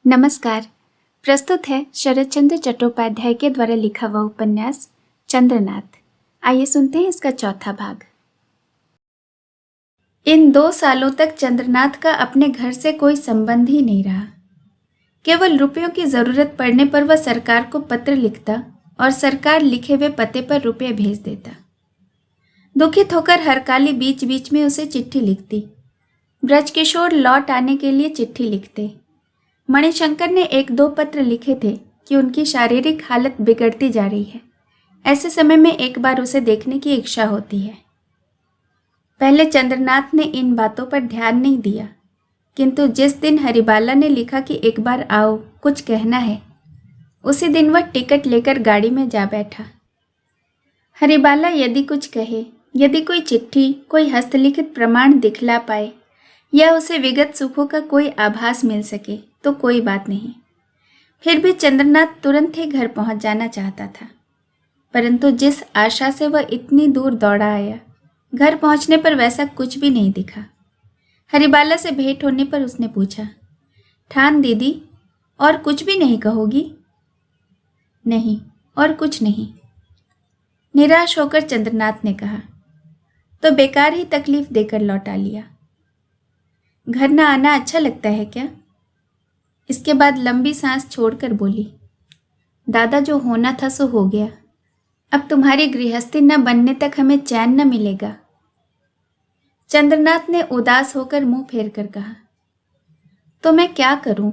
नमस्कार। प्रस्तुत है शरद चंद्र चट्टोपाध्याय के द्वारा लिखा हुआ उपन्यास चंद्रनाथ। आइए सुनते हैं इसका चौथा भाग। इन 2 सालों तक चंद्रनाथ का अपने घर से कोई संबंध ही नहीं रहा। केवल रुपयों की जरूरत पड़ने पर वह सरकार को पत्र लिखता और सरकार लिखे हुए पते पर रुपये भेज देता। दुखित होकर हरकाली बीच बीच में उसे चिट्ठी लिखती। ब्रजकिशोर लौट आने के लिए चिट्ठी लिखते। मणिशंकर ने 1-2 पत्र लिखे थे कि उनकी शारीरिक हालत बिगड़ती जा रही है। ऐसे समय में एक बार उसे देखने की इच्छा होती है। पहले चंद्रनाथ ने इन बातों पर ध्यान नहीं दिया, किंतु जिस दिन हरिबाला ने लिखा कि एक बार आओ, कुछ कहना है, उसी दिन वह टिकट लेकर गाड़ी में जा बैठा। हरिबाला यदि कुछ कहे, यदि कोई चिट्ठी, कोई हस्तलिखित प्रमाण दिखला पाए या उसे विगत सुखों का कोई आभास मिल सके तो कोई बात नहीं। फिर भी चंद्रनाथ तुरंत ही घर पहुंच जाना चाहता था, परंतु जिस आशा से वह इतनी दूर दौड़ा आया, घर पहुंचने पर वैसा कुछ भी नहीं दिखा। हरिबाला से भेंट होने पर उसने पूछा, ठान दीदी, और कुछ भी नहीं कहोगी? नहीं, और कुछ नहीं। निराश होकर चंद्रनाथ ने कहा, तो बेकार ही तकलीफ देकर लौटा लिया। घर न आना अच्छा लगता है क्या? इसके बाद लंबी सांस छोड़कर बोली, दादा, जो होना था सो हो गया। अब तुम्हारी गृहस्थी न बनने तक हमें चैन न मिलेगा। चंद्रनाथ ने उदास होकर मुंह फेर कर कहा, तो मैं क्या करूं?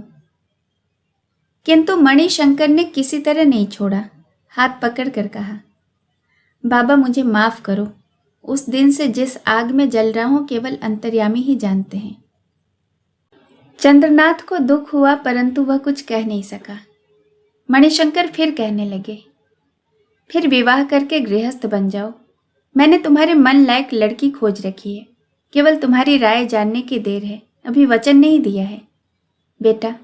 किंतु मणिशंकर ने किसी तरह नहीं छोड़ा। हाथ पकड़ कर कहा, बाबा, मुझे माफ करो। उस दिन से जिस आग में जल रहा हूं केवल अंतर्यामी ही जानते हैं। चंद्रनाथ को दुख हुआ, परंतु वह कुछ कह नहीं सका। मणिशंकर फिर कहने लगे, फिर विवाह करके गृहस्थ बन जाओ। मैंने तुम्हारे मन लायक लड़की खोज रखी है, केवल तुम्हारी राय जानने की देर है। अभी वचन नहीं दिया है। बेटा,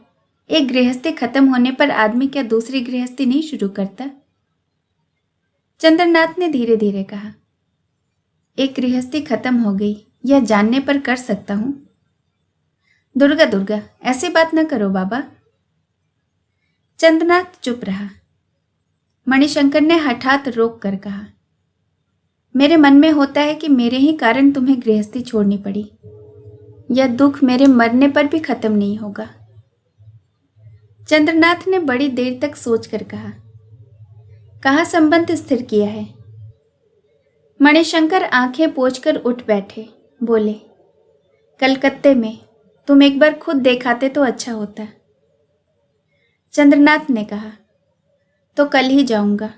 एक गृहस्थी खत्म होने पर आदमी क्या दूसरी गृहस्थी नहीं शुरू करता? चंद्रनाथ ने धीरे धीरे कहा, एक गृहस्थी खत्म हो गई, यह जानने पर कर सकता हूं। दुर्गा दुर्गा, ऐसी बात न करो बाबा। चंद्रनाथ चुप रहा। मणिशंकर ने हठात रोक कर कहा, मेरे मन में होता है कि मेरे ही कारण तुम्हें गृहस्थी छोड़नी पड़ी। यह दुख मेरे मरने पर भी खत्म नहीं होगा। चंद्रनाथ ने बड़ी देर तक सोचकर कहा, कहाँ संबंध स्थिर किया है? मणिशंकर आंखें पोंछकर उठ बैठे। बोले, कलकत्ते में। तुम एक बार खुद देखाते तो अच्छा होता। चंद्रनाथ ने कहा, तो कल ही जाऊंगा।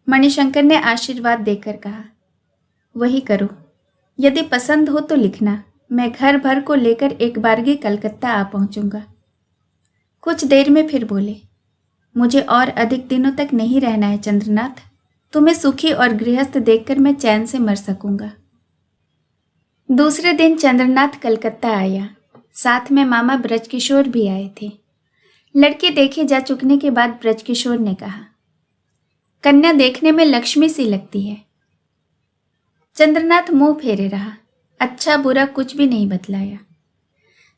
मणिशंकर ने आशीर्वाद देकर कहा, वही करो। यदि पसंद हो तो लिखना। मैं घर भर को लेकर एक बारगी कलकत्ता आ पहुंचूंगा। कुछ देर में फिर बोले, मुझे और अधिक दिनों तक नहीं रहना है चंद्रनाथ। तुम्हें सुखी और गृहस्थ देखकर मैं चैन से मर सकूंगा। दूसरे दिन चंद्रनाथ कलकत्ता आया। साथ में मामा ब्रजकिशोर भी आए थे। लड़की देखे जा चुकने के बाद ब्रजकिशोर ने कहा, कन्या देखने में लक्ष्मी सी लगती है। चंद्रनाथ मुंह फेरे रहा। अच्छा बुरा कुछ भी नहीं बतलाया।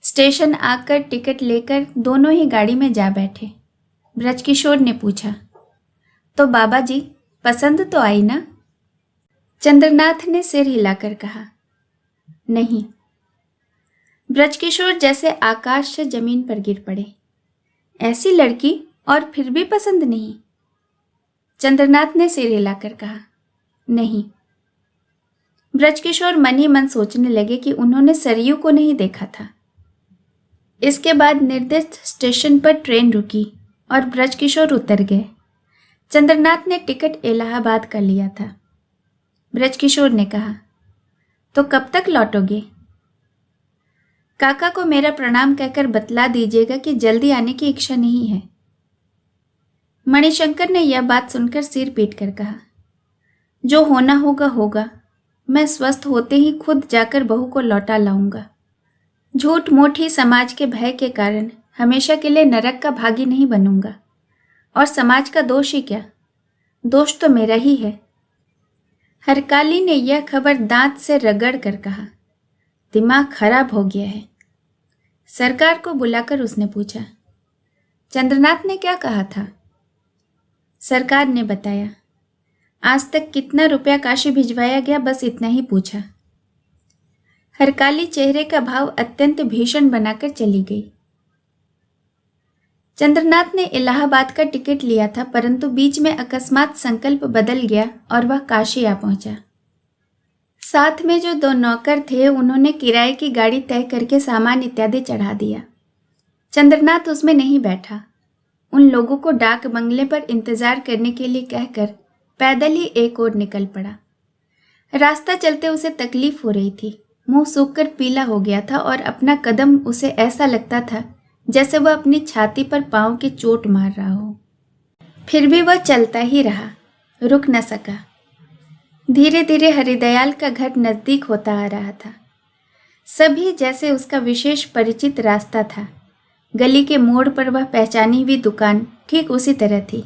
स्टेशन आकर टिकट लेकर दोनों ही गाड़ी में जा बैठे। ब्रजकिशोर ने पूछा, तो बाबा जी, पसंद तो आई ना? चंद्रनाथ ने सिर हिलाकर कहा, नहीं। ब्रजकिशोर जैसे आकाश से जमीन पर गिर पड़े। ऐसी लड़की और फिर भी पसंद नहीं? चंद्रनाथ ने सिर हिलाकर कहा, नहीं। ब्रजकिशोर मन ही मन सोचने लगे कि उन्होंने सरयू को नहीं देखा था। इसके बाद निर्दिष्ट स्टेशन पर ट्रेन रुकी और ब्रजकिशोर उतर गए। चंद्रनाथ ने टिकट इलाहाबाद का लिया था। ब्रजकिशोर ने कहा, तो कब तक लौटोगे? काका को मेरा प्रणाम कहकर बतला दीजिएगा कि जल्दी आने की इच्छा नहीं है। मणिशंकर ने यह बात सुनकर सिर पीट कर कहा, जो होना होगा होगा। मैं स्वस्थ होते ही खुद जाकर बहू को लौटा लाऊंगा। झूठ मूठ ही समाज के भय के कारण हमेशा के लिए नरक का भागी नहीं बनूंगा। और समाज का दोष ही क्या? दोष तो मेरा ही है। हरकाली ने यह खबर दांत से रगड़ कर कहा, दिमाग खराब हो गया है। सरकार को बुलाकर उसने पूछा, चंद्रनाथ ने क्या कहा था? सरकार ने बताया। आज तक कितना रुपया काशी भिजवाया गया, बस इतना ही पूछा। हरकाली चेहरे का भाव अत्यंत भीषण बनाकर चली गई। चंद्रनाथ ने इलाहाबाद का टिकट लिया था, परंतु बीच में अकस्मात संकल्प बदल गया और वह काशी आ पहुंचा। साथ में जो 2 नौकर थे, उन्होंने किराए की गाड़ी तय करके सामान इत्यादि चढ़ा दिया। चंद्रनाथ उसमें नहीं बैठा। उन लोगों को डाक बंगले पर इंतजार करने के लिए कहकर पैदल ही एक ओर निकल पड़ा। रास्ता चलते उसे तकलीफ हो रही थी। मुंह सूखकर पीला हो गया था और अपना कदम उसे ऐसा लगता था जैसे वह अपनी छाती पर पांव की चोट मार रहा हो। फिर भी वह चलता ही रहा, रुक न सका। धीरे धीरे हरिदयाल का घर नजदीक होता आ रहा था। सभी जैसे उसका विशेष परिचित रास्ता था। गली के मोड़ पर वह पहचानी हुई दुकान ठीक उसी तरह थी।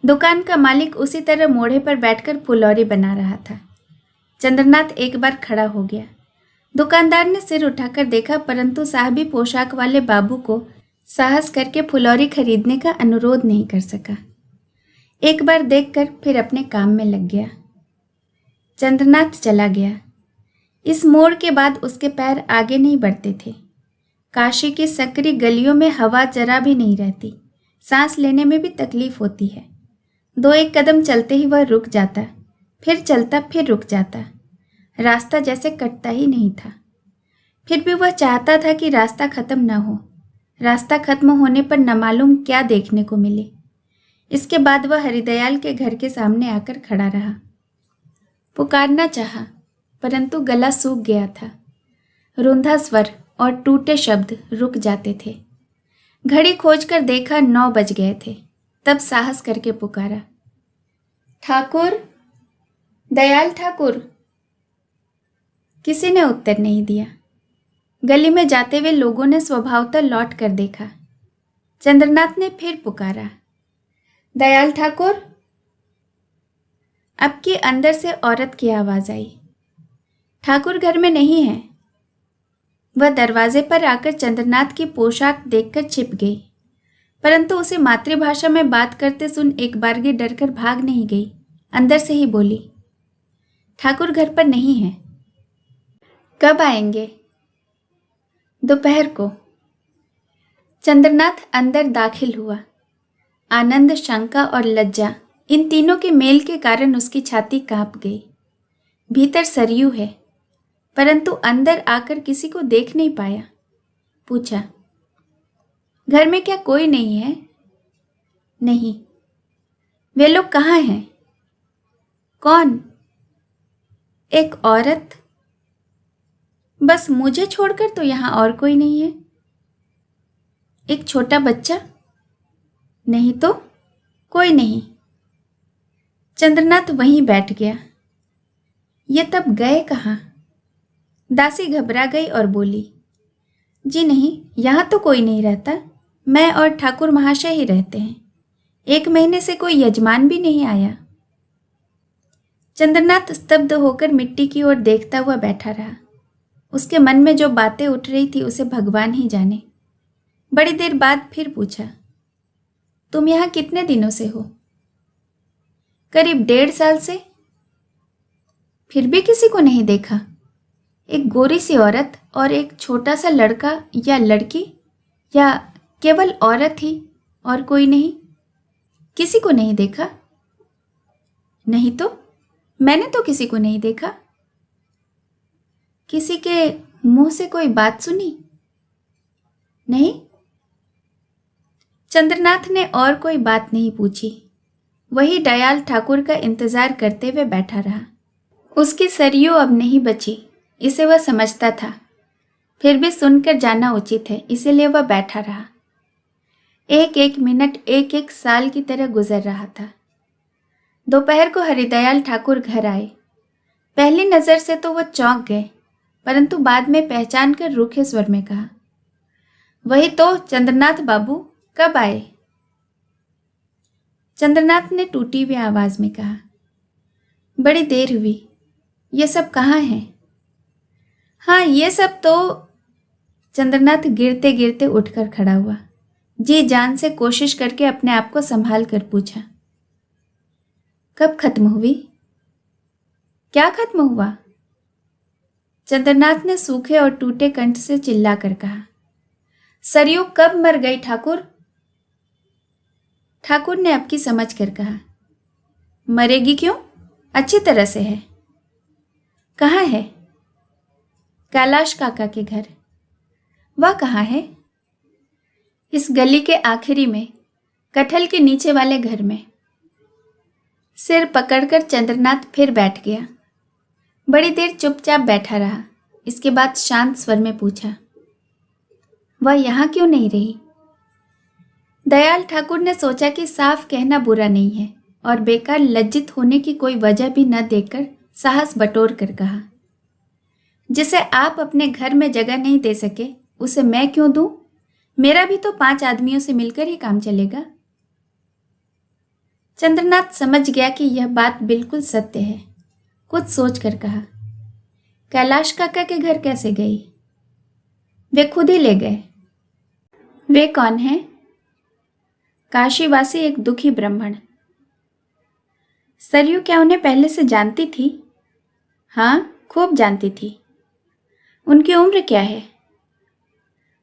दुकान का मालिक उसी तरह मोड़े पर बैठकर फुलौरी बना रहा था। चंद्रनाथ एक बार खड़ा हो गया। दुकानदार ने सिर उठाकर देखा, परंतु साहबी पोशाक वाले बाबू को साहस करके फुलौरी खरीदने का अनुरोध नहीं कर सका। एक बार देखकर फिर अपने काम में लग गया। चंद्रनाथ चला गया। इस मोड़ के बाद उसके पैर आगे नहीं बढ़ते थे। काशी की सकरी गलियों में हवा जरा भी नहीं रहती। सांस लेने में भी तकलीफ होती है। 2-1 कदम चलते ही वह रुक जाता, फिर चलता, फिर रुक जाता। रास्ता जैसे कटता ही नहीं था। फिर भी वह चाहता था कि रास्ता खत्म न हो। रास्ता खत्म होने पर न मालूम क्या देखने को मिले। इसके बाद वह हरिदयाल के घर के सामने आकर खड़ा रहा। पुकारना चाहा, परंतु गला सूख गया था। रुंधा स्वर और टूटे शब्द रुक जाते थे। घड़ी खोजकर देखा 9 बज गए थे। तब साहस करके पुकारा, ठाकुर, दयाल ठाकुर। किसी ने उत्तर नहीं दिया। गली में जाते हुए लोगों ने स्वभावतः लौट कर देखा। चंद्रनाथ ने फिर पुकारा, दयाल ठाकुर। अब की अंदर से औरत की आवाज आई। ठाकुर घर में नहीं है। वह दरवाजे पर आकर चंद्रनाथ की पोशाक देखकर छिप गई, परंतु उसे मातृभाषा में बात करते सुन एक बारगी डरकर भाग नहीं गई। अंदर से ही बोली, ठाकुर घर पर नहीं है। कब आएंगे? दोपहर को। चंद्रनाथ अंदर दाखिल हुआ। आनंद, शंका और लज्जा, इन तीनों के मेल के कारण उसकी छाती कांप गई। भीतर सरयू है, परंतु अंदर आकर किसी को देख नहीं पाया। पूछा, घर में क्या कोई नहीं है? नहीं। वे लोग कहाँ हैं? कौन? एक औरत। बस मुझे छोड़कर तो यहाँ और कोई नहीं है। एक छोटा बच्चा? नहीं तो कोई नहीं। चंद्रनाथ वहीं बैठ गया। ये तब गए कहाँ? दासी घबरा गई और बोली, जी नहीं, यहाँ तो कोई नहीं रहता। मैं और ठाकुर महाशय ही रहते हैं। 1 महीने से कोई यजमान भी नहीं आया। चंद्रनाथ स्तब्ध होकर मिट्टी की ओर देखता हुआ बैठा रहा। उसके मन में जो बातें उठ रही थी उसे भगवान ही जाने। बड़ी देर बाद फिर पूछा, तुम यहाँ कितने दिनों से हो? करीब 1.5 साल से। फिर भी किसी को नहीं देखा? एक गोरी सी औरत और एक छोटा सा लड़का या लड़की, या केवल औरत ही और कोई नहीं? किसी को नहीं देखा? नहीं तो मैंने तो किसी को नहीं देखा। किसी के मुंह से कोई बात सुनी? नहीं। चंद्रनाथ ने और कोई बात नहीं पूछी। वही दयाल ठाकुर का इंतजार करते हुए बैठा रहा। उसकी सरयू अब नहीं बची, इसे वह समझता था। फिर भी सुनकर जाना उचित है, इसीलिए वह बैठा रहा। 1-1 मिनट 1-1 साल की तरह गुजर रहा था। दोपहर को हरिदयाल ठाकुर घर आए। पहली नजर से तो वह चौंक गए, परंतु बाद में पहचान कर रूखे स्वर में कहा, वही तो चंद्रनाथ बाबू, कब आए? चंद्रनाथ ने टूटी हुई आवाज में कहा, बड़ी देर हुई। ये सब कहाँ है? हाँ, ये सब तो। चंद्रनाथ गिरते गिरते उठकर खड़ा हुआ। जी जान से कोशिश करके अपने आप को संभाल कर पूछा, कब खत्म हुई? क्या खत्म हुआ? चंद्रनाथ ने सूखे और टूटे कंठ से चिल्लाकर कहा, सरयू कब मर गई ठाकुर? ठाकुर ने अब की समझ कर कहा, मरेगी क्यों, अच्छी तरह से है। कहाँ है? कैलाश काका के घर। वह कहाँ है? इस गली के आखिरी में, कटहल के नीचे वाले घर में। सिर पकड़कर चंद्रनाथ फिर बैठ गया। बड़ी देर चुपचाप बैठा रहा। इसके बाद शांत स्वर में पूछा, वह यहाँ क्यों नहीं रही? दयाल ठाकुर ने सोचा कि साफ कहना बुरा नहीं है और बेकार लज्जित होने की कोई वजह भी न देकर साहस बटोर कर कहा, जिसे आप अपने घर में जगह नहीं दे सके उसे मैं क्यों दूं? मेरा भी तो 5 आदमियों से मिलकर ही काम चलेगा। चंद्रनाथ समझ गया कि यह बात बिल्कुल सत्य है। कुछ सोच कर कहा, कैलाश काका के घर कैसे गई? वे खुद ही ले गए। वे कौन हैं? काशीवासी एक दुखी ब्राह्मण। सरयू क्या उन्हें पहले से जानती थी? हाँ, खूब जानती थी। उनकी उम्र क्या है?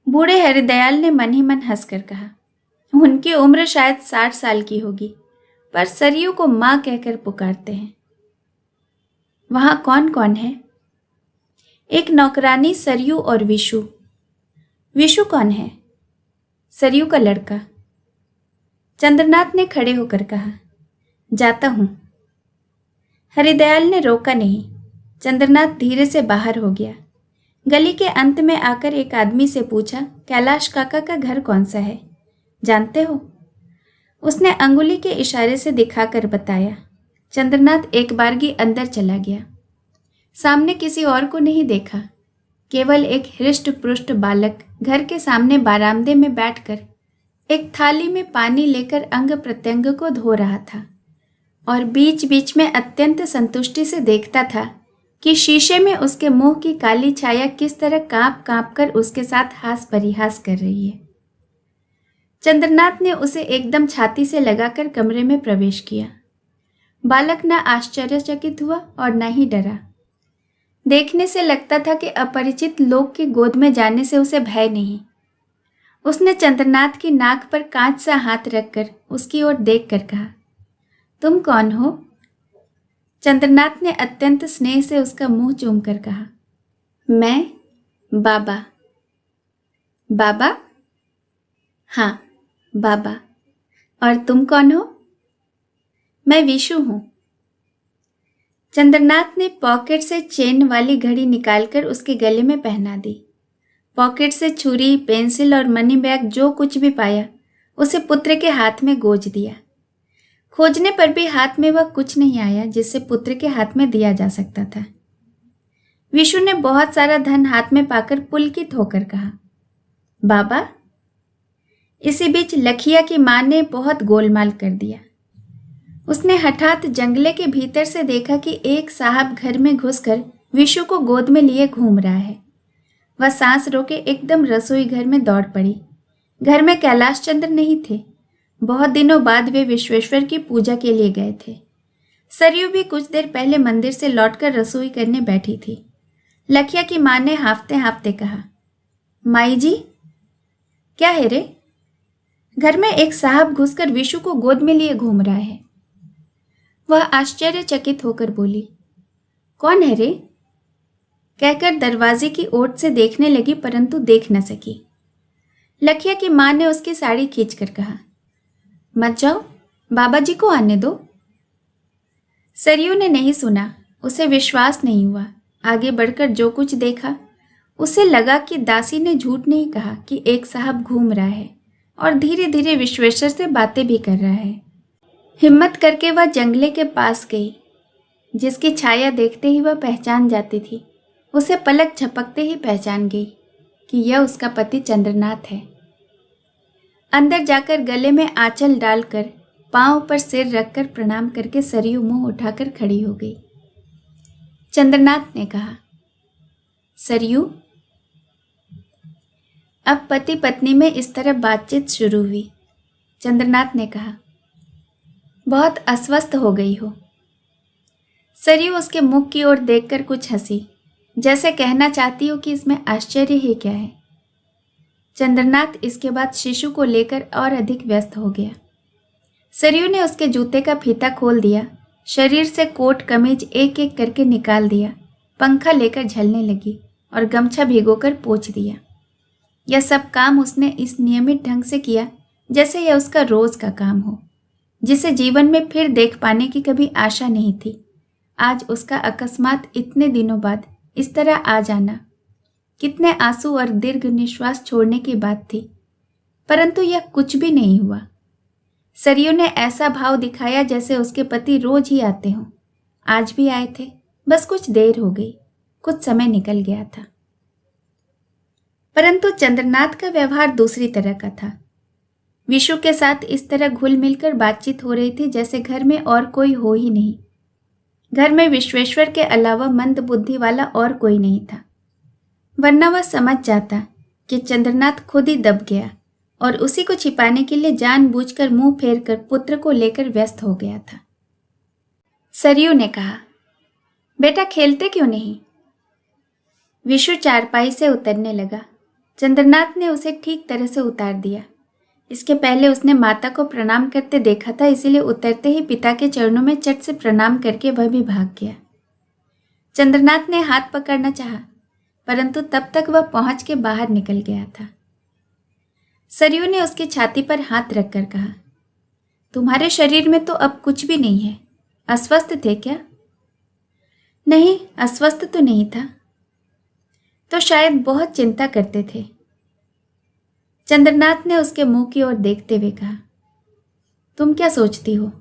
बूढ़े हरिदयाल ने मन ही मन हंसकर कहा, उनकी उम्र शायद 60 साल की होगी, पर सरयू को माँ कहकर पुकारते हैं। वहां कौन कौन है? एक नौकरानी सरयू और विशु। विशु कौन है? सरयू का लड़का। चंद्रनाथ ने खड़े होकर कहा, जाता हूं। हरिदयाल ने रोका नहीं। चंद्रनाथ धीरे से बाहर हो गया। गली के अंत में आकर एक आदमी से पूछा, कैलाश काका का घर कौन सा है, जानते हो? उसने अंगुली के इशारे से दिखाकर बताया। चंद्रनाथ एक बारगी अंदर चला गया। सामने किसी और को नहीं देखा, केवल एक हृष्ट पुष्ट बालक घर के सामने बारामदे में बैठकर एक थाली में पानी लेकर अंग प्रत्यंग को धो रहा था और बीच बीच में अत्यंत संतुष्टि से देखता था कि शीशे में उसके मुंह की काली छाया किस तरह कांप कांप कर उसके साथ हास परिहास कर रही है। चंद्रनाथ ने उसे एकदम छाती से लगाकर कमरे में प्रवेश किया। बालक न आश्चर्यचकित हुआ और न ही डरा। देखने से लगता था कि अपरिचित लोग की गोद में जाने से उसे भय नहीं। उसने चंद्रनाथ की नाक पर कांच सा हाथ रखकर उसकी ओर देखकर कहा, तुम कौन हो? चंद्रनाथ ने अत्यंत स्नेह से उसका मुंह चूमकर कहा, मैं बाबा। बाबा? हाँ, बाबा। और तुम कौन हो? मैं विशु हूं। चंद्रनाथ ने पॉकेट से चेन वाली घड़ी निकालकर उसके गले में पहना दी। पॉकेट से छुरी, पेंसिल और मनी बैग जो कुछ भी पाया उसे पुत्र के हाथ में गोज दिया। खोजने पर भी हाथ में वह कुछ नहीं आया जिससे पुत्र के हाथ में दिया जा सकता था। विशु ने बहुत सारा धन हाथ में पाकर पुलकित होकर कहा, बाबा। इसी बीच लखिया की मां ने बहुत गोलमाल कर दिया। उसने हठात जंगले के भीतर से देखा कि एक साहब घर में घुसकर विशु को गोद में लिए घूम रहा है। वह सांस रोके एकदम रसोई घर में दौड़ पड़ी। घर में कैलाश चंद्र नहीं थे। बहुत दिनों बाद वे विश्वेश्वर की पूजा के लिए गए थे। सरयू भी कुछ देर पहले मंदिर से लौटकर रसोई करने बैठी थी। लखिया की मां ने हाँफते हाँफते कहा, माई जी, क्या है रे? घर में एक साहब घुसकर विशु को गोद में लिए घूम रहा है। वह आश्चर्यचकित होकर बोली, कौन है रे? कहकर दरवाजे की ओट से देखने लगी परंतु देख न सकी। लखिया की मां ने उसकी साड़ी खींचकर कहा, मत जाओ, बाबा जी को आने दो। सरयू ने नहीं सुना। उसे विश्वास नहीं हुआ। आगे बढ़कर जो कुछ देखा उसे लगा कि दासी ने झूठ नहीं कहा कि एक साहब घूम रहा है और धीरे धीरे विश्वेश्वर से बातें भी कर रहा है। हिम्मत करके वह जंगले के पास गई, जिसकी छाया देखते ही वह पहचान जाती थी। उसे पलक झपकते ही पहचान गई कि यह उसका पति चंद्रनाथ है। अंदर जाकर गले में आंचल डालकर पांव पर सिर रखकर प्रणाम करके सरयू मुंह उठाकर खड़ी हो गई। चंद्रनाथ ने कहा, सरयू। अब पति पत्नी में इस तरह बातचीत शुरू हुई। चंद्रनाथ ने कहा, बहुत अस्वस्थ हो गई हो। सरयू उसके मुख की ओर देखकर कुछ हंसी, जैसे कहना चाहती हो कि इसमें आश्चर्य ही क्या है। चंद्रनाथ इसके बाद शिशु को लेकर और अधिक व्यस्त हो गया। सरयू ने उसके जूते का फीता खोल दिया, शरीर से कोट कमीज एक एक करके निकाल दिया, पंखा लेकर झलने लगी और गमछा भिगोकर पोंछ दिया। यह सब काम उसने इस नियमित ढंग से किया जैसे यह उसका रोज का काम हो, जिसे जीवन में फिर देख पाने की कभी आशा नहीं थी। आज उसका अकस्मात इतने दिनों बाद इस तरह आ जाना कितने आंसू और दीर्घ निश्वास छोड़ने की बात थी, परंतु यह कुछ भी नहीं हुआ। सरयू ने ऐसा भाव दिखाया जैसे उसके पति रोज ही आते हों। आज भी आए थे, बस कुछ देर हो गई, कुछ समय निकल गया था। परंतु चंद्रनाथ का व्यवहार दूसरी तरह का था। विशु के साथ इस तरह घुल मिलकर बातचीत हो रही थी जैसे घर में और कोई हो ही नहीं। घर में विश्वेश्वर के अलावा मंद बुद्धि वाला और कोई नहीं था, वरना वह समझ जाता कि चंद्रनाथ खुद ही दब गया और उसी को छिपाने के लिए जानबूझकर मुंह फेर कर पुत्र को लेकर व्यस्त हो गया था। सरयू ने कहा, बेटा खेलते क्यों नहीं? विशु चारपाई से उतरने लगा। चंद्रनाथ ने उसे ठीक तरह से उतार दिया। इसके पहले उसने माता को प्रणाम करते देखा था, इसीलिए उतरते ही पिता के चरणों में चट से प्रणाम करके वह भी भाग गया। चंद्रनाथ ने हाथ पकड़ना चाहा, परंतु तब तक वह पहुंच के बाहर निकल गया था। सरयू ने उसकी छाती पर हाथ रखकर कहा, तुम्हारे शरीर में तो अब कुछ भी नहीं है, अस्वस्थ थे क्या? नहीं, अस्वस्थ तो नहीं था। तो शायद बहुत चिंता करते थे। चंद्रनाथ ने उसके मुंह की ओर देखते हुए कहा, तुम क्या सोचती हो?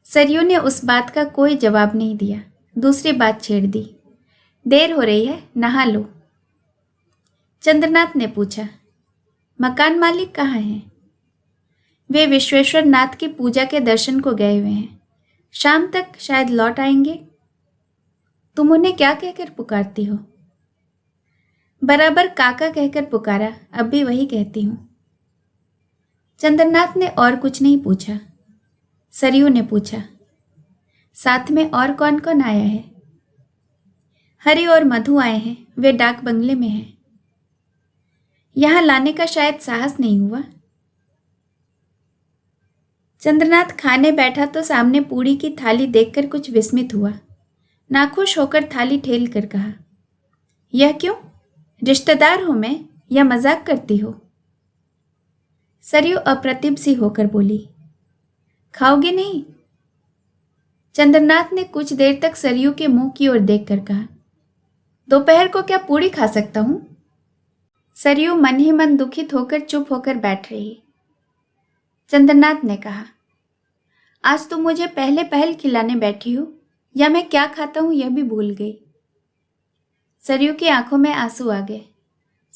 सरयू ने उस बात का कोई जवाब नहीं दिया, दूसरी बात छेड़ दी, देर हो रही है, नहा लो। चंद्रनाथ ने पूछा, मकान मालिक कहाँ हैं? वे विश्वेश्वर नाथ की पूजा के दर्शन को गए हुए हैं, शाम तक शायद लौट आएंगे। तुम उन्हें क्या कहकर पुकारती हो? बराबर काका कहकर पुकारा, अब भी वही कहती हूं। चंद्रनाथ ने और कुछ नहीं पूछा। सरयू ने पूछा, साथ में और कौन कौन आया है? हरि और मधु आए हैं, वे डाक बंगले में हैं। यहां लाने का शायद साहस नहीं हुआ। चंद्रनाथ खाने बैठा तो सामने पूड़ी की थाली देखकर कुछ विस्मित हुआ। नाखुश होकर थाली ठेल कर कहा, यह क्यों? रिश्तेदार हूं मैं या मजाक करती हो? सरयू अप्रतिभ सी होकर बोली, खाओगे नहीं? चंद्रनाथ ने कुछ देर तक सरयू के मुंह की ओर देखकर कहा, दोपहर को क्या पूड़ी खा सकता हूं? सरयू मन ही मन दुखित होकर चुप होकर बैठ रही। चंद्रनाथ ने कहा, आज तुम मुझे पहले पहल खिलाने बैठी हो, या मैं क्या खाता हूं यह भी भूल गई। सरयू की आंखों में आंसू आ गए।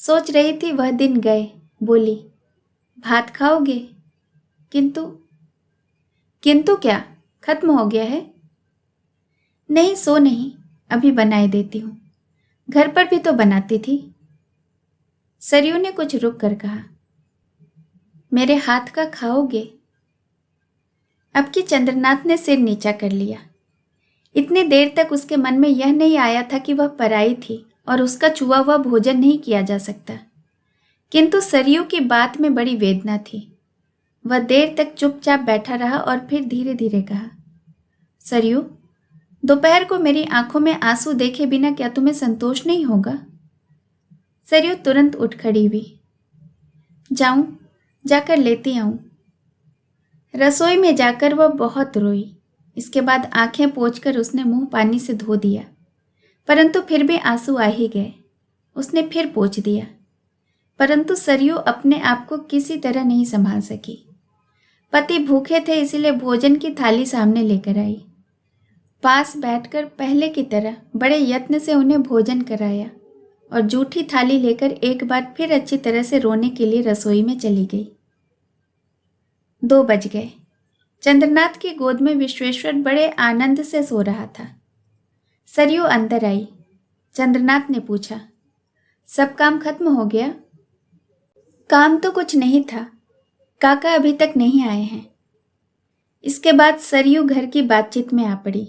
सोच रही थी वह दिन गए, बोली, भात खाओगे? किंतु क्या, खत्म हो गया है? नहीं, सो नहीं, अभी बनाए देती हूं, घर पर भी तो बनाती थी। सरयू ने कुछ रुक कर कहा, मेरे हाथ का खाओगे? अब कि चंद्रनाथ ने सिर नीचा कर लिया। इतनी देर तक उसके मन में यह नहीं आया था कि वह पराई थी और उसका छुआ हुआ भोजन नहीं किया जा सकता, किंतु सरयू की बात में बड़ी वेदना थी। वह देर तक चुपचाप बैठा रहा और फिर धीरे धीरे कहा, सरयू, दोपहर को मेरी आंखों में आंसू देखे बिना क्या तुम्हें संतोष नहीं होगा? सरयू तुरंत उठ खड़ी हुई। जाऊं, जाकर लेती आऊं। रसोई में जाकर वह बहुत रोई। इसके बाद आंखें पोंछकर उसने मुंह पानी से धो दिया, परंतु फिर भी आंसू आ ही गए। उसने फिर पोंछ दिया, परंतु सरयू अपने आप को किसी तरह नहीं संभाल सकी। पति भूखे थे, इसीलिए भोजन की थाली सामने लेकर आई। पास बैठकर पहले की तरह बड़े यत्न से उन्हें भोजन कराया और जूठी थाली लेकर एक बार फिर अच्छी तरह से रोने के लिए रसोई में चली गई। 2 बज गए। चंद्रनाथ की गोद में विश्वेश्वर बड़े आनंद से सो रहा था। सरयू अंदर आई। चंद्रनाथ ने पूछा, सब काम खत्म हो गया? काम तो कुछ नहीं था, काका अभी तक नहीं आए हैं। इसके बाद सरयू घर की बातचीत में आ पड़ी।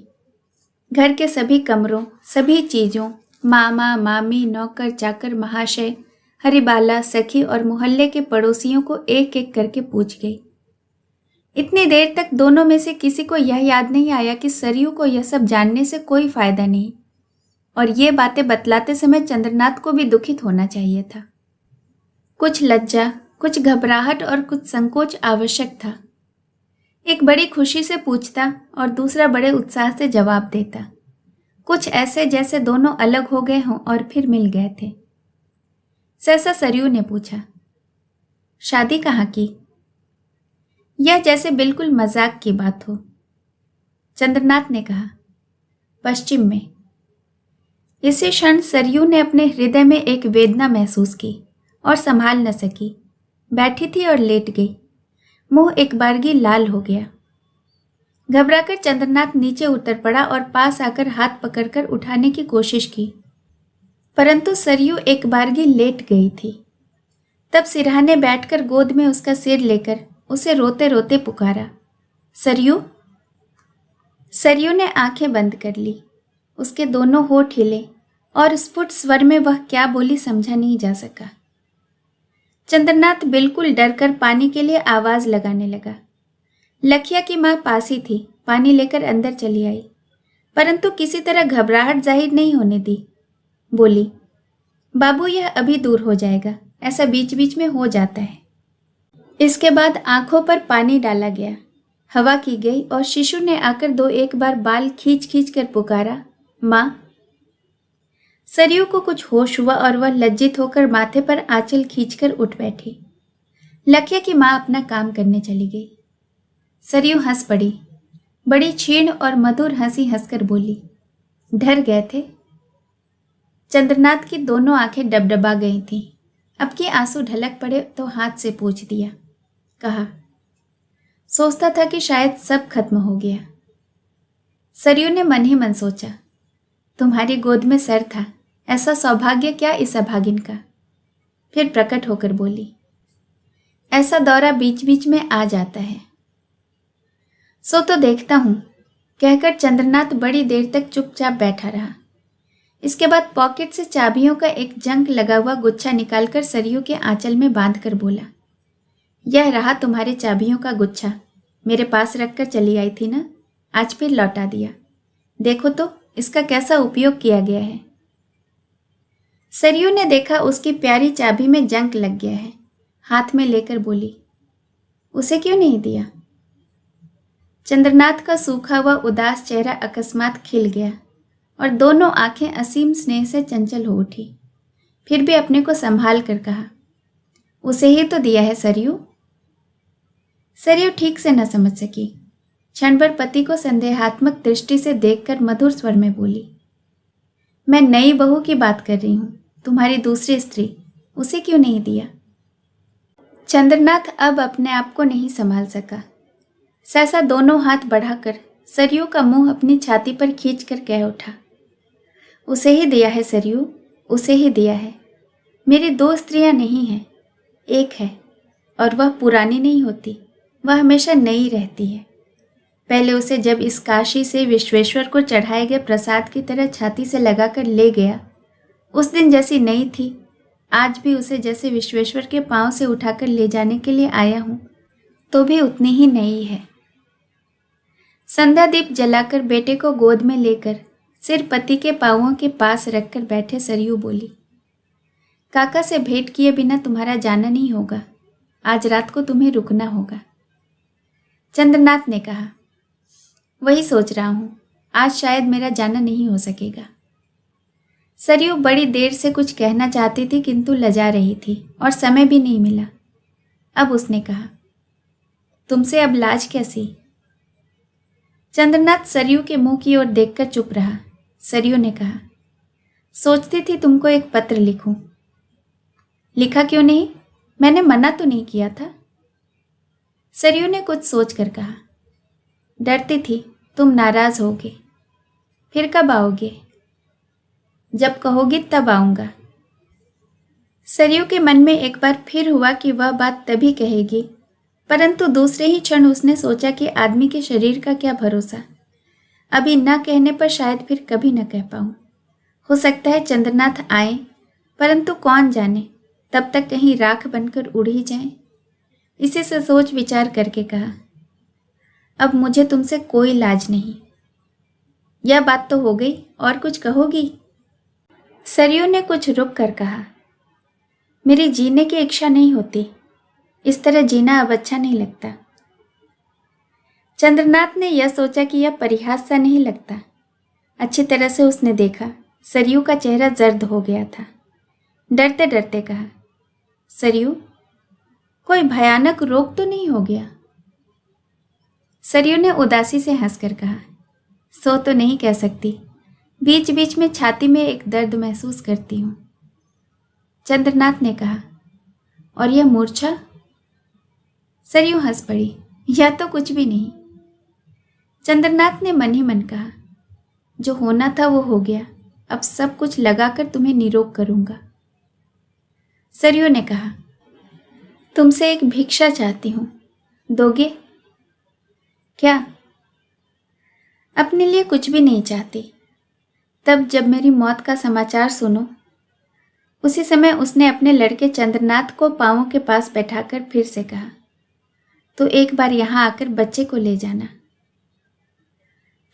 घर के सभी कमरों, सभी चीजों, मामा मामी, नौकर चाकर, महाशय, हरिबाला, सखी और मोहल्ले के पड़ोसियों को एक एक करके पूछ गई। इतनी देर तक दोनों में से किसी को यह याद नहीं आया कि सरयू को यह सब जानने से कोई फायदा नहीं, और ये बातें बतलाते समय चंद्रनाथ को भी दुखित होना चाहिए था। कुछ लज्जा, कुछ घबराहट और कुछ संकोच आवश्यक था। एक बड़ी खुशी से पूछता और दूसरा बड़े उत्साह से जवाब देता, कुछ ऐसे जैसे दोनों अलग हो गए हों और फिर मिल गए थे। सहसा सरयू ने पूछा, शादी कहाँ की? यह जैसे बिल्कुल मजाक की बात हो। चंद्रनाथ ने कहा, पश्चिम में। इसी क्षण सरयू ने अपने हृदय में एक वेदना महसूस की और संभाल न सकी। बैठी थी और लेट गई। मुंह एक बारगी लाल हो गया। घबराकर चंद्रनाथ नीचे उतर पड़ा और पास आकर हाथ पकड़कर उठाने की कोशिश की, परंतु सरयू एक बारगी लेट गई थी। तब सिरहाने बैठकर गोद में उसका सिर लेकर उसे रोते रोते पुकारा, सरयू। सरयू ने आंखें बंद कर ली। उसके दोनों होठ हिले और स्फुट स्वर में वह क्या बोली समझा नहीं जा सका। चंद्रनाथ बिल्कुल डरकर पानी के लिए आवाज लगाने लगा। लखिया की मां पास ही थी, पानी लेकर अंदर चली आई, परंतु किसी तरह घबराहट जाहिर नहीं होने दी। बोली, बाबू यह अभी दूर हो जाएगा, ऐसा बीच बीच में हो जाता है। इसके बाद आंखों पर पानी डाला गया, हवा की गई और शिशु ने आकर दो एक बार बाल खींच खींच कर पुकारा, माँ। सरयू को कुछ होश हुआ और वह लज्जित होकर माथे पर आंचल खींचकर उठ बैठी। लखिया की माँ अपना काम करने चली गई। सरयू हंस पड़ी। बड़ी क्षीण और मधुर हंसी हंसकर बोली, डर गए थे? चंद्रनाथ की दोनों आंखें डबडबा गई थीं। अब कि आंसू ढलक पड़े तो हाथ से पूछ दिया। कहा, सोचता था कि शायद सब खत्म हो गया। सरयू ने मन ही मन सोचा, तुम्हारी गोद में सर था, ऐसा सौभाग्य क्या इस अभागिन का। फिर प्रकट होकर बोली, ऐसा दौरा बीच बीच में आ जाता है। सो तो देखता हूं, कहकर चंद्रनाथ बड़ी देर तक चुपचाप बैठा रहा। इसके बाद पॉकेट से चाबियों का एक जंग लगा हुआ गुच्छा निकालकर सरयू के आंचल में बांधकर बोला, यह रहा तुम्हारे चाबियों का गुच्छा, मेरे पास रखकर चली आई थी ना, आज फिर लौटा दिया। देखो तो इसका कैसा उपयोग किया गया है। सरयू ने देखा उसकी प्यारी चाबी में जंग लग गया है। हाथ में लेकर बोली, उसे क्यों नहीं दिया? चंद्रनाथ का सूखा हुआ उदास चेहरा अकस्मात खिल गया और दोनों आंखें असीम स्नेह से चंचल हो उठी। फिर भी अपने को संभाल कर कहा, उसे ही तो दिया है सरयू। सरयू ठीक से न समझ सकी। क्षण भर पति को संदेहात्मक दृष्टि से देखकर मधुर स्वर में बोली, मैं नई बहू की बात कर रही हूँ, तुम्हारी दूसरी स्त्री, उसे क्यों नहीं दिया? चंद्रनाथ अब अपने आप को नहीं संभाल सका। सहसा दोनों हाथ बढ़ाकर सरयू का मुंह अपनी छाती पर खींच कर कह उठा, उसे ही दिया है सरयू, उसे ही दिया है। मेरी दो स्त्रियां नहीं हैं, एक है, और वह पुरानी नहीं होती, वह हमेशा नई रहती है। पहले उसे जब इस काशी से विश्वेश्वर को चढ़ाए गए प्रसाद की तरह छाती से लगाकर ले गया, उस दिन जैसी नई थी, आज भी उसे जैसे विश्वेश्वर के पांव से उठाकर ले जाने के लिए आया हूं, तो भी उतनी ही नई है। संध्या दीप जलाकर बेटे को गोद में लेकर सिर पति के पांवों के पास रखकर बैठे सरयू बोली, काका से भेंट किए बिना तुम्हारा जाना नहीं होगा, आज रात को तुम्हें रुकना होगा। चंद्रनाथ ने कहा, वही सोच रहा हूं, आज शायद मेरा जाना नहीं हो सकेगा। सरयू बड़ी देर से कुछ कहना चाहती थी किंतु लजा रही थी और समय भी नहीं मिला। अब उसने कहा, तुमसे अब लाज कैसी? चंद्रनाथ सरयू के मुंह की ओर देखकर चुप रहा। सरयू ने कहा, सोचती थी तुमको एक पत्र लिखूं। लिखा क्यों नहीं? मैंने मना तो नहीं किया था। सरयू ने कुछ सोचकर कहा, डरती थी तुम नाराज होगे। फिर कब आओगे? जब कहोगी तब आऊंगा। सरयू के मन में एक बार फिर हुआ कि वह बात तभी कहेगी, परंतु दूसरे ही क्षण उसने सोचा कि आदमी के शरीर का क्या भरोसा, अभी न कहने पर शायद फिर कभी न कह पाऊं। हो सकता है चंद्रनाथ आए, परंतु कौन जाने, तब तक कहीं राख बनकर उड़ ही जाए। इसी से सोच विचार करके कहा, अब मुझे तुमसे कोई लाज नहीं। यह बात तो हो गई, और कुछ कहोगी? सरयू ने कुछ रुक कर कहा, मेरी जीने की इच्छा नहीं होती, इस तरह जीना अब अच्छा नहीं लगता। चंद्रनाथ ने यह सोचा कि यह परिहास सा नहीं लगता। अच्छी तरह से उसने देखा, सरयू का चेहरा जर्द हो गया था। डरते डरते कहा, सरयू, कोई भयानक रोग तो नहीं हो गया? सरयू ने उदासी से हंसकर कहा, सो तो नहीं कह सकती, बीच बीच में छाती में एक दर्द महसूस करती हूँ। चंद्रनाथ ने कहा, और यह मूर्छा? सरयू हंस पड़ी, यह तो कुछ भी नहीं। चंद्रनाथ ने मन ही मन कहा, जो होना था वो हो गया, अब सब कुछ लगाकर तुम्हें निरोग करूंगा। सरयू ने कहा, तुमसे एक भिक्षा चाहती हूं, दोगे? क्या? अपने लिए कुछ भी नहीं चाहती। तब जब मेरी मौत का समाचार सुनो, उसी समय उसने अपने लड़के चंद्रनाथ को पांवों के पास बैठाकर फिर से कहा, तो एक बार यहां आकर बच्चे को ले जाना।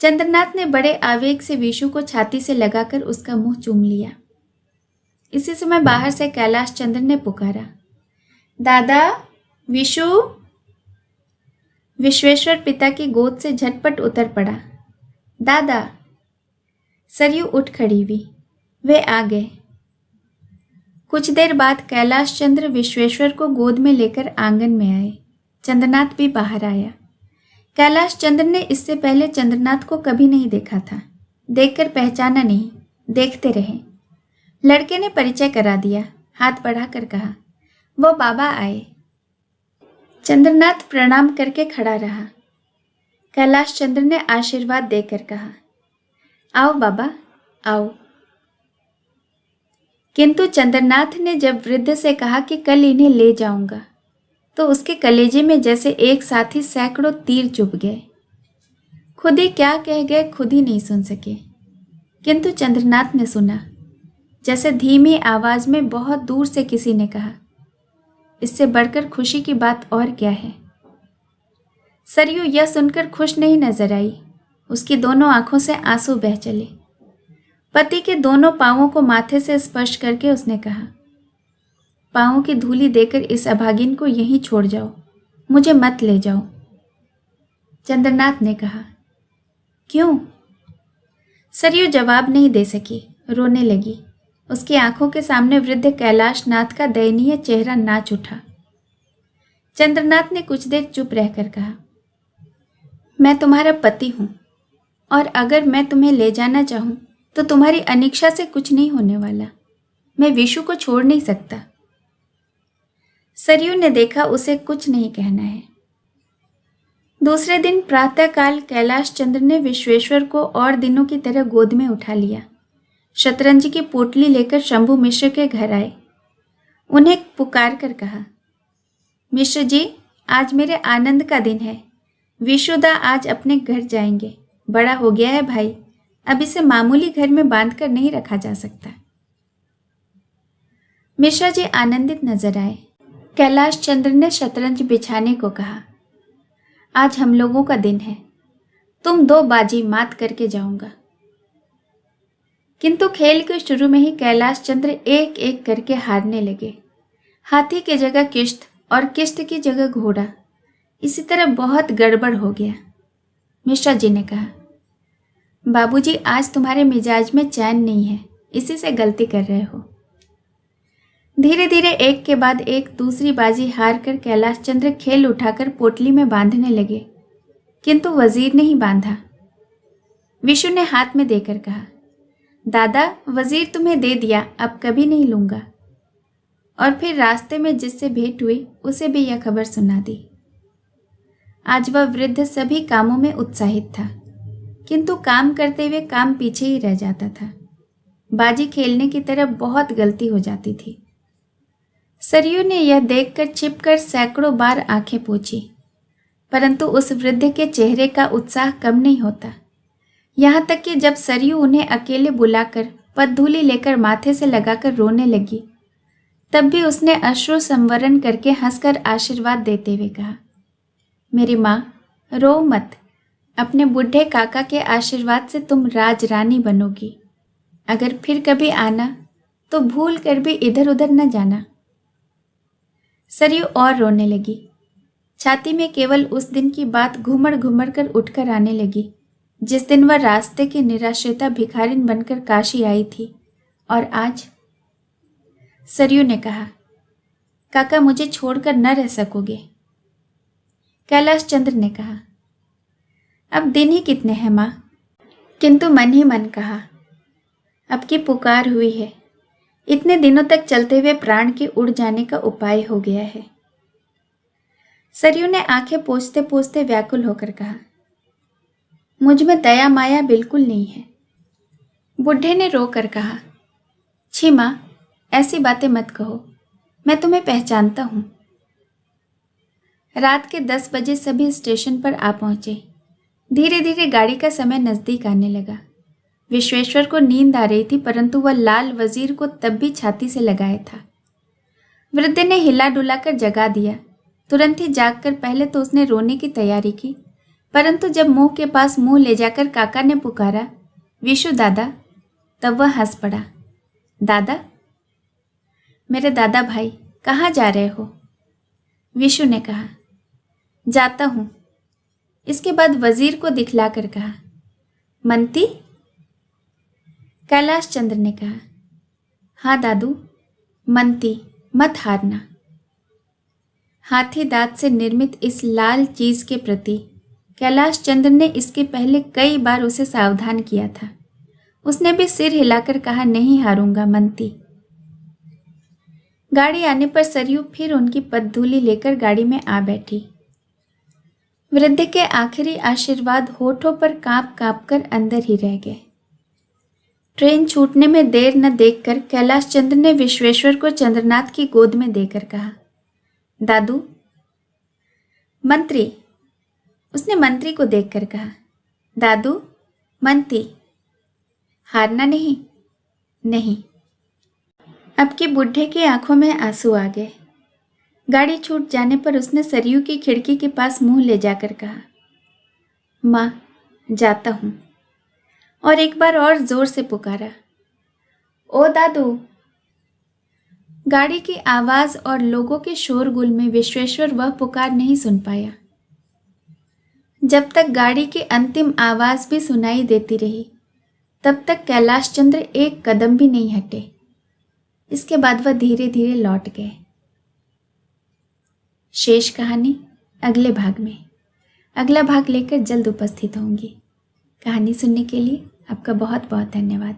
चंद्रनाथ ने बड़े आवेग से विशु को छाती से लगाकर उसका मुंह चूम लिया। इसी समय बाहर से कैलाश चंद्र ने पुकारा, दादा, विशु। विश्वेश्वर पिता की गोद से झटपट उतर पड़ा। दादा। सरयू उठ खड़ी हुई, वे आ गए। कुछ देर बाद कैलाश चंद्र विश्वेश्वर को गोद में लेकर आंगन में आए। चंद्रनाथ भी बाहर आया। कैलाश चंद्र ने इससे पहले चंद्रनाथ को कभी नहीं देखा था। देखकर पहचाना नहीं, देखते रहे। लड़के ने परिचय करा दिया, हाथ बढ़ाकर कहा, वो बाबा आए। चंद्रनाथ प्रणाम करके खड़ा रहा। कैलाश चंद्र ने आशीर्वाद देकर कहा, आओ बाबा, आओ। किंतु चंद्रनाथ ने जब वृद्ध से कहा कि कल इन्हें ले जाऊंगा, तो उसके कलेजे में जैसे एक साथ ही सैकड़ों तीर चुभ गए। खुद ही क्या कह गए खुद ही नहीं सुन सके, किंतु चंद्रनाथ ने सुना, जैसे धीमी आवाज में बहुत दूर से किसी ने कहा। इससे बढ़कर खुशी की बात और क्या है। सरयू यह सुनकर खुश नहीं नजर आई। उसकी दोनों आंखों से आंसू बह चले। पति के दोनों पांवों को माथे से स्पर्श करके उसने कहा, पांवों की धूली देकर इस अभागिन को यहीं छोड़ जाओ, मुझे मत ले जाओ। चंद्रनाथ ने कहा, क्यों? सरयू जवाब नहीं दे सकी, रोने लगी। उसकी आंखों के सामने वृद्ध कैलाश नाथ का दयनीय चेहरा नाच उठा। चंद्रनाथ ने कुछ देर चुप रहकर कहा, मैं तुम्हारा पति हूं, और अगर मैं तुम्हें ले जाना चाहूं तो तुम्हारी अनिच्छा से कुछ नहीं होने वाला। मैं विशु को छोड़ नहीं सकता। सरयू ने देखा उसे कुछ नहीं कहना है। दूसरे दिन प्रातःकाल कैलाश चंद्र ने विश्वेश्वर को और दिनों की तरह गोद में उठा लिया। शतरंज की पोटली लेकर शंभु मिश्र के घर आए। उन्हें पुकार कर कहा, मिश्र जी, आज मेरे आनंद का दिन है। विशुदा आज अपने घर जाएंगे। बड़ा हो गया है भाई, अब इसे मामूली घर में बांधकर नहीं रखा जा सकता। मिश्रा जी आनंदित नजर आए। कैलाश चंद्र ने शतरंज बिछाने को कहा, आज हम लोगों का दिन है, तुम 2 बाजी मात करके जाऊंगा। किंतु खेल के शुरू में ही कैलाश चंद्र एक एक करके हारने लगे। हाथी की जगह किश्त और किश्त की जगह घोड़ा। इसी तरह बहुत गड़बड़ हो गया। मिश्रा जी ने कहा, बाबूजी, आज तुम्हारे मिजाज में चैन नहीं है, इसी से गलती कर रहे हो। धीरे धीरे एक के बाद एक दूसरी बाजी हार कर कैलाश चंद्र खेल उठाकर पोटली में बांधने लगे, किंतु वजीर ने ही बांधा। विशु ने हाथ में देकर कहा, दादा, वजीर तुम्हें दे दिया, अब कभी नहीं लूंगा। और फिर रास्ते में जिससे भेंट हुई उसे भी यह खबर सुना दी। आज वह वृद्ध सभी कामों में उत्साहित था, किंतु काम करते हुए काम पीछे ही रह जाता था। बाजी खेलने की तरफ बहुत गलती हो जाती थी। सरयू ने यह देखकर छिपकर सैकड़ों बार आंखें पोंछी, परंतु उस वृद्ध के चेहरे का उत्साह कम नहीं होता। यहाँ तक कि जब सरयू उन्हें अकेले बुलाकर पदधूलि लेकर माथे से लगाकर रोने लगी, तब भी उसने अश्रु संवरण करके हंसकर आशीर्वाद देते हुए कहा, मेरी माँ, रो मत। अपने बूढ़े काका के आशीर्वाद से तुम राजरानी बनोगी। अगर फिर कभी आना तो भूल कर भी इधर उधर न जाना। सरयू और रोने लगी। छाती में केवल उस दिन की बात घुमड़ घुमड़ कर उठकर आने लगी, जिस दिन वह रास्ते की निराश्रिता भिखारिन बनकर काशी आई थी। और आज सरयू ने कहा, काका मुझे छोड़कर न रह सकोगे। कैलाश चंद्र ने कहा, अब दिन ही कितने हैं माँ। किंतु मन ही मन कहा, अब की पुकार हुई है। इतने दिनों तक चलते हुए प्राण के उड़ जाने का उपाय हो गया है। सरयू ने आंखें पोंछते पोंछते व्याकुल होकर कहा, मुझ में दया माया बिल्कुल नहीं है। बुढ़े ने रोकर कहा, छी माँ, ऐसी बातें मत कहो, मैं तुम्हें पहचानता हूँ। रात के 10 बजे सभी स्टेशन पर आ पहुंचे। धीरे धीरे गाड़ी का समय नजदीक आने लगा। विश्वेश्वर को नींद आ रही थी, परंतु वह लाल वजीर को तब भी छाती से लगाए था। वृद्ध ने हिला डुला कर जगा दिया। तुरंत ही जागकर पहले तो उसने रोने की तैयारी की, परंतु जब मुंह के पास मुंह ले जाकर काका ने पुकारा, विशु दादा, तब वह हंस पड़ा। दादा? मेरे दादा भाई, कहाँ जा रहे हो? विशु ने कहा, जाता हूँ। इसके बाद वजीर को दिखलाकर कहा, मनती? कैलाश चंद्र ने कहा, हाँ दादू, मनती, मत हारना। हाथी दांत से निर्मित इस लाल चीज के प्रति कैलाश चंद्र ने इसके पहले कई बार उसे सावधान किया था। उसने भी सिर हिलाकर कहा, नहीं हारूंगा मनती। गाड़ी आने पर सरयू फिर उनकी पदधूलि लेकर गाड़ी में आ बैठी। वृद्ध के आखिरी आशीर्वाद होठों पर कांप कांप कर अंदर ही रह गए। ट्रेन छूटने में देर न देखकर कैलाश चंद्र ने विश्वेश्वर को चंद्रनाथ की गोद में देकर कहा, दादू। मंत्री, उसने मंत्री को देखकर कहा, दादू, मंती। हारना नहीं? नहीं। अब के बुढ़े की आंखों में आंसू आ गए। गाड़ी छूट जाने पर उसने सरयू की खिड़की के पास मुंह ले जाकर कहा, माँ, जाता हूँ। और एक बार और जोर से पुकारा, ओ दादू। गाड़ी की आवाज और लोगों के शोरगुल में विश्वेश्वर वह पुकार नहीं सुन पाया। जब तक गाड़ी की अंतिम आवाज भी सुनाई देती रही, तब तक कैलाश चंद्र एक कदम भी नहीं हटे। इसके बाद वह धीरे धीरे लौट गए। शेष कहानी अगले भाग में। अगला भाग लेकर जल्द उपस्थित होंगी। कहानी सुनने के लिए आपका बहुत बहुत धन्यवाद।